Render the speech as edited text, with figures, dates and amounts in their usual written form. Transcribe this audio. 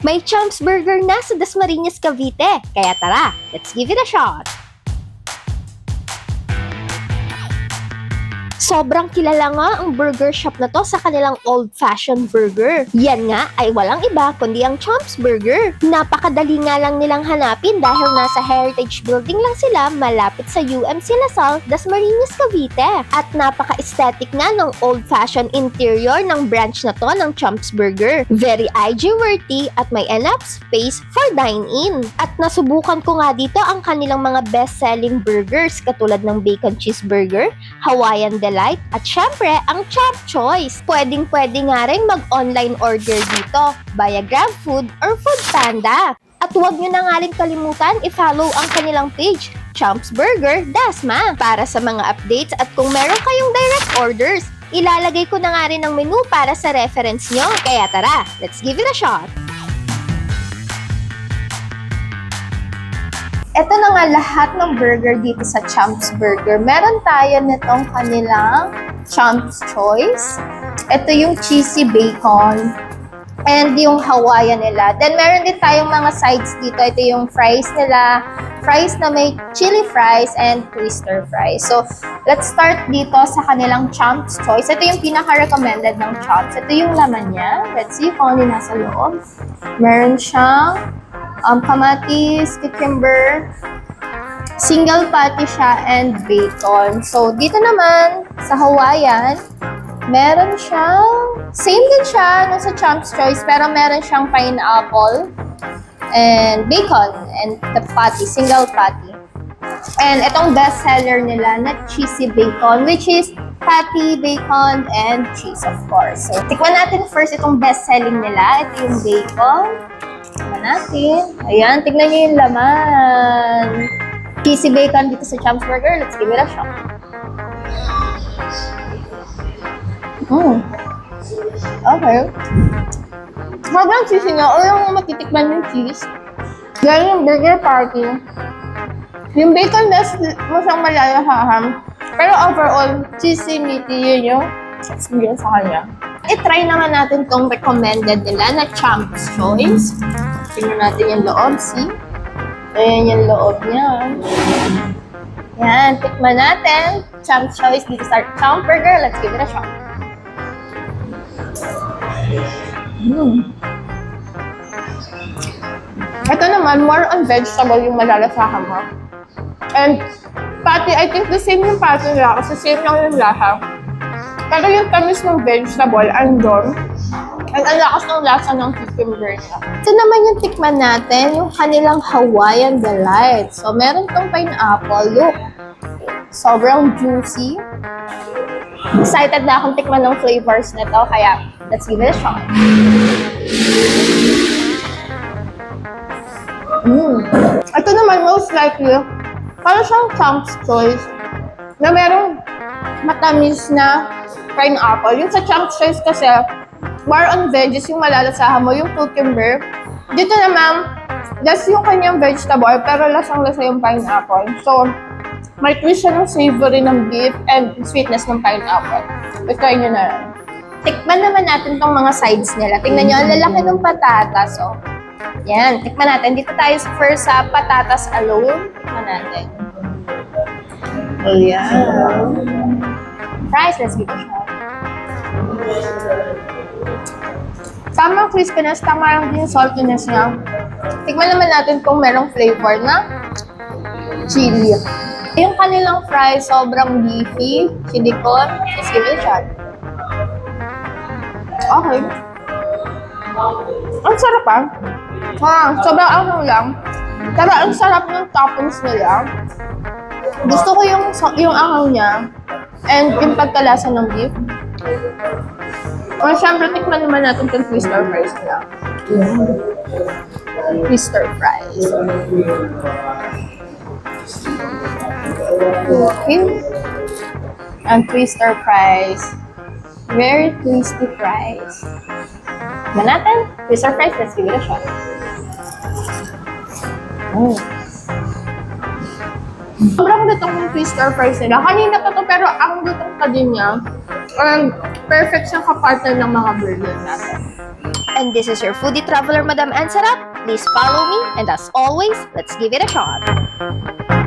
May Champs Burger na sa Dasmariñas, Cavite. Kaya tara, let's give it a shot! Sobrang kilala nga ang burger shop na to sa kanilang old-fashioned burger. Yan nga ay walang iba kundi ang Champs Burger. Napakadali nga lang nilang hanapin dahil nasa Heritage Building lang sila malapit sa UMC Lasal, Dasmariñas, Cavite. At napaka-aesthetic nga ng old-fashioned interior ng branch na to ng Champs Burger. Very IG-worthy at may enough space for dine-in. At nasubukan ko nga dito ang kanilang mga best-selling burgers katulad ng bacon cheeseburger, Hawaiian Delight, at syempre, ang Champ Choice. Pwedeng-pwede nga rin mag-online order dito via GrabFood or Foodpanda. At huwag nyo na nga rin kalimutan i-follow ang kanilang page, Champs Burger Dasma, para sa mga updates at kung meron kayong direct orders. Ilalagay ko na nga rin ang menu para sa reference nyo. Kaya tara, let's give it a shot! Ito na nga lahat ng burger dito sa Champs Burger. Meron tayo nitong kanilang Champs Choice. Ito yung cheesy bacon. And yung Hawaiian nila. Then meron din tayong mga sides dito. Ito yung fries nila. Fries na may chili fries and twister fries. So, let's start dito sa kanilang Champs Choice. Ito yung pinaka-recommended ng Champs. Ito yung laman niya. Let's see kung ano nasa loob. Meron siyang kamatis, cucumber, single patty siya, and bacon. So, dito naman, sa Hawaiian, meron siyang, same din siya no, sa Champs Choice, pero meron siyang pineapple, and bacon, and the patty, single patty. And itong best seller nila na cheesy bacon, which is patty, bacon, and cheese, of course. So, tikman natin first itong best selling nila. Ito yung bacon. Tignan natin. Ayan, tignan nyo yung laman. Cheesy bacon dito sa Champs Burger. Let's give it a shot. Okay. Sobrang cheesy nga. O yung matitikman yung cheese. Yan yung burger patty. Yung bacon mo siyang malalasahan. Pero overall, cheesy, meaty, yun yung experience sa kanya. I-try naman natin tong recommended nila na Champs Choice. Tingnan natin yung loob, see? Ayan yung loob niya. Yan, tikman natin. Champs Choice dito sa Champs Burger. Let's give it a shot. Ito naman, more on vegetable yung malalasahan mo. And patty, I think the same yung patty nila kasi same lang yung lasa. Pero yung tamis ng vegetable, andun. And ang lakas ng lasa ng cucumber niya. Ito naman yung tikman natin, yung kanilang Hawaiian Delight. So, meron tong pineapple. Look, sobrang juicy. Excited na akong tikman ng flavors nito, kaya let's give it a shot. Ito naman, most likely, parang siyang Champs Choice na merong matamis na pineapple. Yung sa Champs Choice kasi, more on veggies yung malalasahan mo, yung cucumber. Dito naman, just yung kanyang vegetable, pero lasang-lasa yung pineapple. So, may twist siya ng savory ng beef and sweetness ng pineapple. Try nyo na rin. Tikman naman natin tong mga sides nila. Tingnan nyo, ang lalaki ng patatas. So, yan, tikman natin. Dito tayo first sa patatas alone. Tikman natin. Oh, yeah. Fries, let's give it a shot. Tamang crispiness, tama lang din yung saltiness niya. Tikman naman natin kung merong flavor na chili. Yung kanilang fries, sobrang beefy, chili corn. Let's give it a shot. Okay. Ang sarap sobrang anghang lang. Pero ang sarap ng toppings nila. Gusto ko yung anghang niya. And yung pagkalasa ng beef. O, syempre, tikman naman natin itong twister fries nila. Twister fries. Okay. Ang twister fries. Very twisty fries. Tikman natin. Twister fries, let's give it a shot. Sobrang lutong yung twister fries nila. Kanina pa to, pero ang lutong pa din niya. And perfect siyang kapartner ng mga burger natin. And this is your foodie traveler, Madam Ansarap. Please follow me, and as always, let's give it a shot.